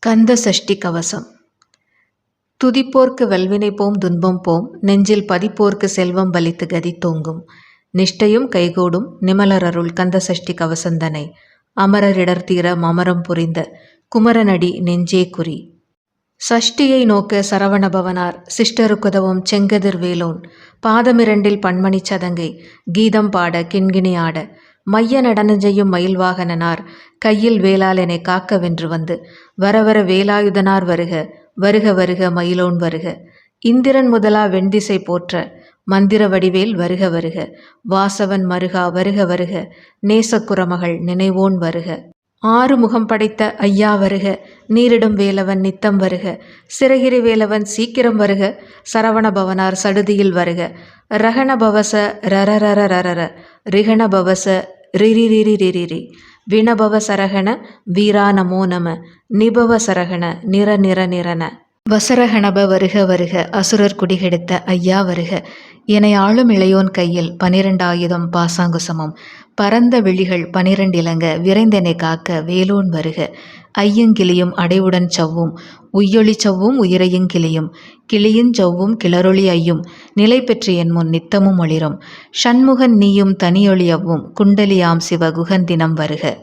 கந்த சஷ்டி கவசம். துதிப்போர்க்கு வல்வினை போம் துன்பம் போம், நெஞ்சில் பதிப்போர்க்கு செல்வம் பலித்து கதி தோங்கும். நிஷ்டையும் கைகூடும் நிமலரருள் கந்த சஷ்டி கவசந்தனை, அமரரிடர் தீர மமரம் புரிந்த குமரனடி நெஞ்சே குறி. சஷ்டியை நோக்க சரவணபவனார் சிஷ்டருக்குதவும் செங்கதிர் வேலோன், பாதமிரண்டில் பன்மணி சதங்கை கீதம் பாட கிண்கிணி ஆட, மைய நடனஞ்செய்யும் மயில்வாகனனார் கையில் வேளால் என்னை காக்க வென்று வந்து, வரவர வேலாயுதனார் வருக வருக வருக மயிலோன் வருக. இந்திரன் முதலா வெண்திசை போற்ற மந்திர வடிவேல் வருக வருக, வாசவன் மருகா வருக வருக, நேசக்குறமகள் நினைவோன் வருக. ஆறு முகம் படைத்த ஐயா வருக, நீரிடும் வேலவன் நித்தம் வருக, சிறகிரி வேலவன் சீக்கிரம் வருக, சரவணபவனார் சடுதியில் வருக. ரகண பவச ரரரர ரரர, ரிகண பவச ரிரிரிரி ரிரிரி, வினபவ சரகண வீரா நமோ நம, நிபவ சரகண நிற நிற நிறன. வசரகணப வருக வருக, அசுரர் குடிகெடுத்த ஐயா வருக. எனை ஆளும் இளையோன் கையில் 12 ஆயுதம் பாசாங்குசமும், பரந்த விழிகள் 12 இலங்க விரைந்தெனை காக்க வேலோன் வருக. ஐயங்கிளியும் அடைவுடன் சவ்வும் உய்யொளி சவ்வும் உயிரையும் கிளியும், கிளியின் சவ்வும் கிளரொளி ஐயும் நிலை பெற்று என் முன் நித்தமும் ஒளிரும். ஷண்முகன் நீயும் தனியொளியவ்வும் குண்டலியாம் சிவ குகந்தினம் வருக.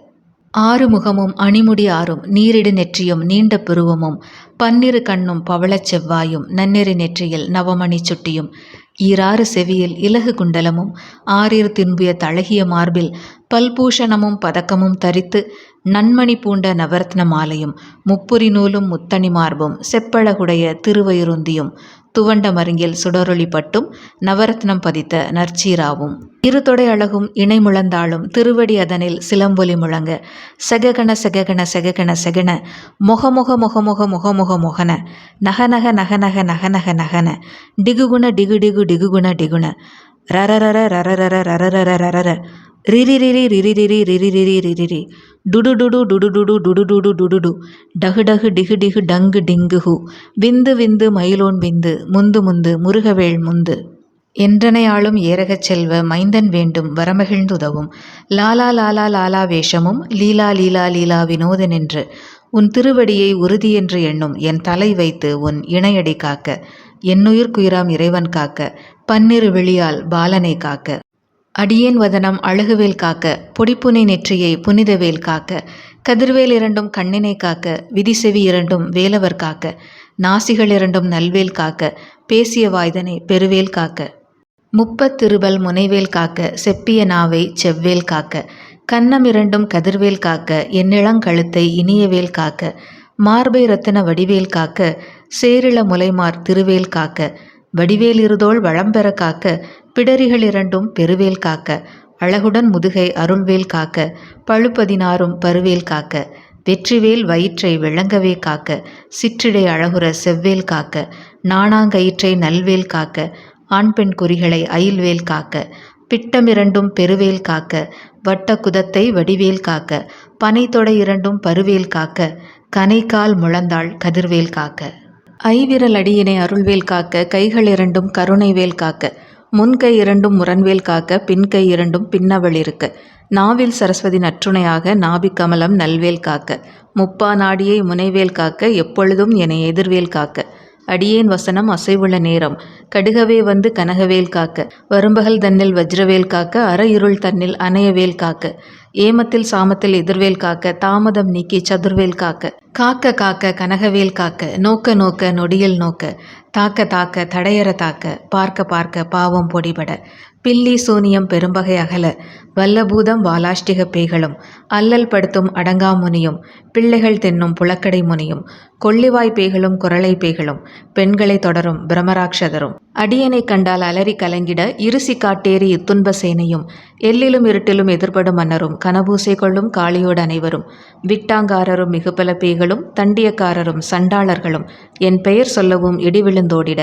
ஆறு முகமும் அணிமுடி ஆறும் நீரிடு நெற்றியும் நீண்ட புருவமும், பன்னிரு கண்ணும் பவளச் செவ்வாயும் நன்னெறி நெற்றியில் நவமணி சுட்டியும், ஈராறு செவியில் இலகு குண்டலமும் ஆறிரு தின்பிய தழகிய மார்பில் பல்பூஷணமும் பதக்கமும் தரித்து, நன்மணி பூண்ட நவரத்ன மாலையும் முப்புரி நூலும் முத்தணி மார்பும் செப்பழகுடைய திருவயிருந்தியும், துவண்ட மருங்கில் சுடரொளி பட்டும் நவரத்னம் பதித்த நற்சீராவும், இருதொடை அழகும் இணை முழந்தாளும் திருவடி அதனில் சிலம்பொலி முழங்க, செககண செககண செககண செகண மொகமொக மொகமொக மொகமொக மொகன, நகநக நகநக நகநக நகன, டிகுகுண டிகுடிகு டிகுகுண டிகுண, ரரரர ரரரர ரரரர ரரர, ரிரிரிரி ரிரிரிரி ரிரிரிரி ரிரிரி, டுடுடுடு டுடுடுடு டுடுடுடு டுடுடு, டகுடகு டிகுடிகு டங்கு டிங்குஹு, விந்து விந்து மயிலோன் விந்து, முந்து முந்து முருகவேள் முந்து. என்றனையாளும் ஏரகச் செல்வ மைந்தன் வேண்டும் வரமகிழ்ந்துதவும், லாலா லாலா லாலா வேஷமும் லீலா லீலா லீலா வினோதனென்று, உன் திருவடியை உறுதியென்று எண்ணும் என் தலை வைத்து உன் இணையடி காக்க, என்னுயிர்க்குயிராம் இறைவன் காக்க, பன்னிரு விழியால் பாலனை காக்க. அடியேன் வதனம் அழகுவேல் காக்க, பொடிப்புனை நெற்றியை புனிதவேல் காக்க, கதிர்வேல் இரண்டும் கண்ணினை காக்க, விதிசெவி இரண்டும் வேலவர் காக்க, நாசிகள் இரண்டும் நல்வேல் காக்க, பேசிய வாய்தனை பெருவேல் காக்க. முப்பத்திருபல் முனைவேல் காக்க, செப்பிய நாவை செவ்வேல் காக்க, கன்னம் இரண்டும் கதிர்வேல் காக்க, என்னிளங்கழுத்தை இனியவேல் காக்க, மார்பை இரத்தின வடிவேல் காக்க, சேரிள முலைமார் திருவேல் காக்க, வடிவேல் இருதோள் வளம்பெற காக்க, பிடரிகள் இரண்டும் பெருவேல் காக்க, அழகுடன் முதுகை அருள்வேல் காக்க, பழு16 பருவேல் காக்க, வெற்றிவேல் வயிற்றை விளங்கவே காக்க, சிற்றிடை அழகுற செவ்வேல் காக்க, நாணாங்கயிற்றை நல்வேல் காக்க, ஆண் பெண் குறிகளை அயில்வேல் காக்க, பிட்டமிரண்டும் பெருவேல் காக்க, வட்ட குதத்தை வடிவேல் காக்க, பனைத்தொடை இரண்டும் பருவேல் காக்க, கனைக்கால் முழந்தாள் கதிர்வேல் காக்க. ஐவிரல் அடியினை அருள்வேல் காக்க, கைகள் இரண்டும் கருணைவேல் காக்க, முன்கை இரண்டும் முரண்வேல் காக்க, பின்கை இரண்டும் பின்னவள் இருக்க, நாவில் சரஸ்வதி நற்றுணையாக நாபிக் கமலம் நல்வேல் காக்க, முப்பா நாடியை முனைவேல் காக்க, எப்பொழுதும் என எதிர்வேல் காக்க, அடியேன் வசனம் அசைவுள்ள நேரம் கடுகவே வந்து கனகவேல் காக்க, வரும்பகல் தன்னில் வஜ்ரவேல் காக்க, அற இருள் தன்னில் அணையவேல் காக்க, ஏமத்தில் சாமத்தில் எதிர்வேல் காக்க, தாமதம் நீக்கி சதுர்வேல் காக்க, காக்க காக்க கனகவேல் காக்க, நோக்க நோக்க நொடியில் நோக்க, தாக்க தாக்க தடையற தாக்க, பார்க்க பார்க்க பாவம் பொடிபட, பில்லி சூனியம் பெரும்பகை அகல, வல்லபூதம் வாலாஷ்டிக பேய்களும் அல்லல் படுத்தும் அடங்காமுனியும், பிள்ளைகள் தென்னும் புலக்கடை முனியும், கொள்ளிவாய் பேய்களும் குரளை பேய்களும், பெண்களை தொடரும் பிரமராட்சதரும், அடியனை கண்டால் அலறி கலங்கிட இருசி காட்டேறி இத்துன்ப சேனையும், எல்லிலும் இருட்டிலும் எதிர்படும் மன்னரும், கனபூசை கொள்ளும் காளியோடு அனைவரும், விட்டாங்காரரும் மிகுபல பேய்களும் தண்டியக்காரரும் சண்டாளர்களும், என் பெயர் சொல்லவும் இடிவிழுந்தோடிட,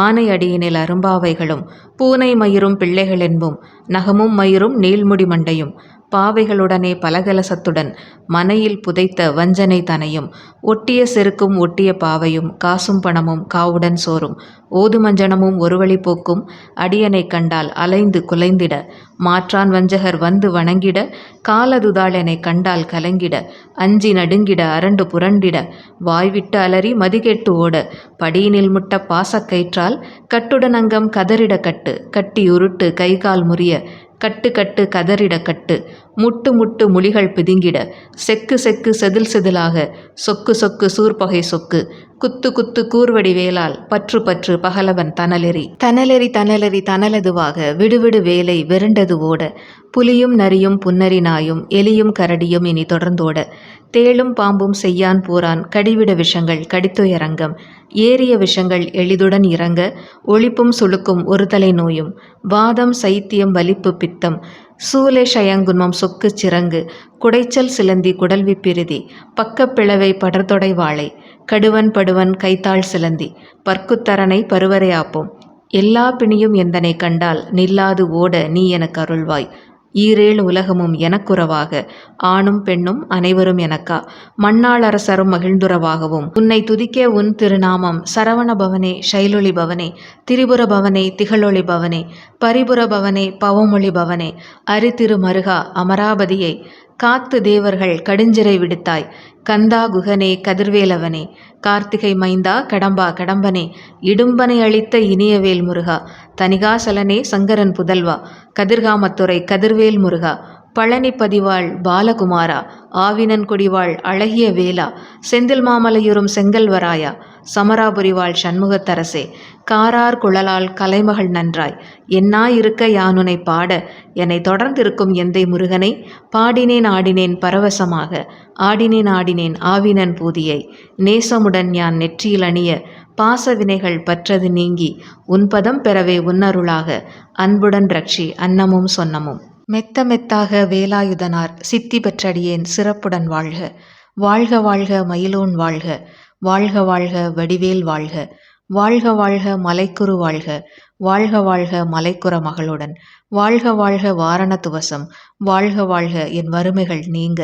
ஆனை அடியினில் அரும்பாவைகளும், பூனை மயிரும் பிள்ளைகள் என்பும், நகமும் மயிரும் நீள்முடி மண்டையும், பாவைகளுடனே பலகலசத்துடன் மனையில் புதைத்த வஞ்சனை தனையும் ஒட்டிய செருக்கும் ஒட்டிய பாவையும் காசும் பணமும் காவுடன் சோறும் ஓதுமஞ்சனமும் ஒருவழி போக்கும் அடியனைக் கண்டால் அலைந்து குலைந்திட மாற்றான் வஞ்சகர் வந்து வணங்கிட காலதுதாள் என்னைக் கண்டால் கலங்கிட அஞ்சி நடுங்கிட அரண்டு புரண்டிட வாய்விட்டு அலறி மதிகெட்டு ஓட படியினில் முட்ட பாசக்கயிற்றால் கட்டுடன் அங்கம் கதறிட கட்டு கட்டி உருட்டு கைகால் முறிய கட்டு கட்டு கதறிட கட்டு முட்டு முட்டு முளிகள் பிதுங்கிட செக்கு செக்கு செதில் செதிலாக சொக்கு சொக்கு சூர்பகை சொக்கு குத்து குத்து கூர்வடி வேலால் பற்று பற்று பகலவன் தனலெறி தனலெறி தனலெறி தனலதுவாக விடுவிடு வேலை வெருண்டது ஓட புலியும் நரியும் புன்னரி நாயும் எலியும் கரடியும் இனி தொடர்ந்தோட தேளும் பாம்பும் செய்யான் பூரான் கடிவிட விஷங்கள் கடித்துயரங்கம் ஏறிய விஷங்கள் எளிதுடன் இறங்க ஒளிப்பும் சுளுக்கும் ஒரு தலை நோயும் வாதம் சைத்தியம் வலிப்பு பித்தம் சூலை ஷயங்குன்மம் சொக்கு சிறங்கு குடைச்சல் சிலந்தி குடல்வி பிரிதி பக்கப்பிளவை படர்தொடை வாழை கடுவன் படுவன் கைத்தாள் சிலந்தி பற்குத்தரனை பருவரை ஆப்போம் எல்லா பிணியும் எந்தனை கண்டால் நில்லாது ஓட நீ எனக்கு அருள்வாய் ஈரேழு உலகமும் எனக்குறவாக ஆணும் பெண்ணும் அனைவரும் எனக்கா மண்ணாள் அரசரும் மகிழ்ந்துறவாகவும் உன்னை துதிக்க உன் திருநாமம் சரவண பவனே சைலொளி பவனே திரிபுர பவனே திகழொளி பவனே பரிபுர பவனே பவமொழி பவனே அரிதிரு மருகா அமராபதியை காத்து தேவர்கள் கடுஞ்சிறை விடுத்தாய் கந்தா குகனே கதிர்வேலவனே கார்த்திகை மைந்தா கடம்பா கடம்பனே இடும்பனை அளித்த இனியவேல் முருகா தனிகாசலனே சங்கரன் புதல்வா கதிர்காமத்துறை கதிர்வேல் முருகா பழனி பதிவாள் பாலகுமாரா ஆவினன் கொடிவாள் அழகிய வேலா செந்தில் மாமலையுறும் செங்கல்வராயா சமராபுரிவாள் சண்முகத்தரசே காரார் குழலால் கலைமகள் நன்றாய் என்னாயிருக்க யானுனை பாட என்னை தொடர்ந்திருக்கும் எந்தை முருகனை பாடினேன் ஆடினேன் பரவசமாக ஆடினேன் ஆடினேன் ஆவினன் பூதியை நேசமுடன் யான் நெற்றியில் அணிய பாச வினைகள் பற்றது நீங்கி உன்பதம் பெறவே உன்னருளாக அன்புடன் ரட்சி அன்னமும் சொன்னமும் மெத்த மெத்தாக வேலாயுதனார் சித்தி பெற்றடியேன் சிறப்புடன் வாழ்க வாழ்க வாழ்க மயிலோன் வாழ்க வாழ்க வாழ்க வடிவேல் வாழ்க வாழ்க வாழ்க மலைக்குரு வாழ்க வாழ்க வாழ்க மலைக்குற மகளுடன் வாழ்க வாழ்க வாரண துவசம் வாழ்க வாழ்க என் வறுமைகள் நீங்க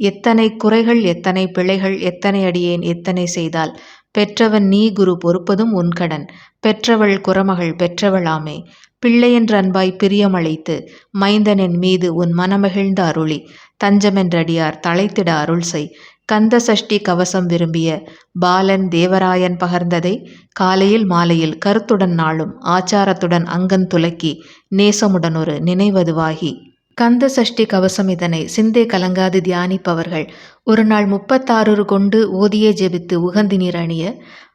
எத்தனை குறைகள் எத்தனை பிழைகள் எத்தனை அடியேன் எத்தனை செய்தால் பெற்றவன் நீ குரு பொறுப்பதும் உன்கடன் பெற்றவள் குறமகள் பெற்றவளாமே பிள்ளையென்ற அன்பாய் பிரியமளித்து மைந்தனின் மீது உன் மனமகிழ்ந்த அருளி தஞ்சமென்றடியார் தழைத்திட அருள் செய் கந்த சஷ்டி கவசம் விரும்பிய பாலன் தேவராயன் பகர்ந்ததை காலையில் மாலையில் கருத்துடன் நாளும் ஆச்சாரத்துடன் அங்கன் துலக்கி நேசமுடன் ஒரு நினைவதுவாகி கந்த சஷ்டி கவசம் இதனை சிந்தே கலங்காது தியானிப்பவர்கள் ஒரு நாள் 36 கொண்டு ஓதியே ஜெபித்து உகந்தி நீர் அணிய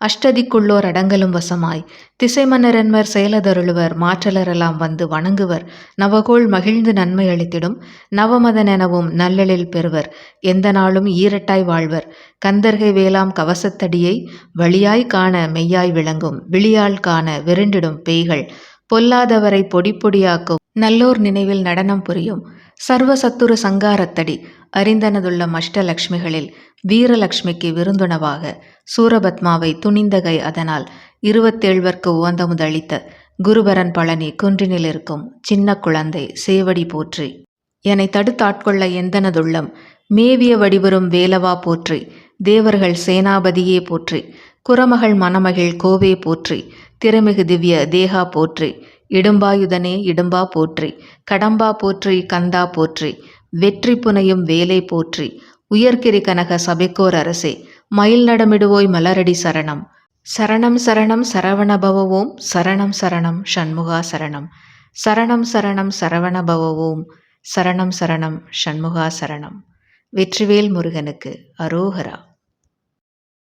அஷ்டதிக்குள்ளோர் அடங்கலும் வசமாய் திசை மன்னரன்மர் செயலதருளுவர் மாற்றலரெல்லாம் வந்து வணங்குவர் நவகோள் மகிழ்ந்து நன்மை அளித்திடும் நவமதனெனவும் நல்லெழில் பெறுவர் எந்த நாளும் ஈரட்டாய் வாழ்வர் கந்தர்கை வேளாம் கவசத்தடியை வழியாய் காண மெய்யாய் விளங்கும் விழியால் காண விருண்டிடும் பேய்கள் பொல்லாதவரை பொடி பொடியாக்கும் நல்லோர் நினைவில் நடனம் புரியும் சர்வசத்துரு சங்காரத்தடி அறிந்தனதுள்ள அஷ்டலக்ஷ்மிகளில் வீரலக்ஷ்மிக்கு விருந்துணவாக சூரபத்மாவை துணிந்தகை அதனால் 27 உவந்த முதளித்த குருபரன் பழனி குன்றினில் இருக்கும் சின்ன குழந்தை சேவடி போற்றி என்னை தடுத்தாட்கொள்ள எந்தனதுள்ளம் மேவிய வடிவரும் வேலவா போற்றி தேவர்கள் சேனாபதியே போற்றி குரமகள் மணமகிழ் கோவே போற்றி திறமிகு திவ்ய தேகா போற்றி இடும்பாயுதனே இடும்பா போற்றி கடம்பா போற்றி கந்தா போற்றி வெற்றி புனையும் வேலை போற்றி உயர்கிரி கனக சபைக்கோர் அரசே மயில் நடமிடுவோய் மலரடி சரணம் சரணம் சரணம் சரவணபவவோம் சரணம் சரணம் ஷண்முகா சரணம் சரணம் சரணம் சரவணபவவோம் சரணம் சரணம் ஷண்முகா சரணம் வெற்றிவேல் முருகனுக்கு அரோகரா.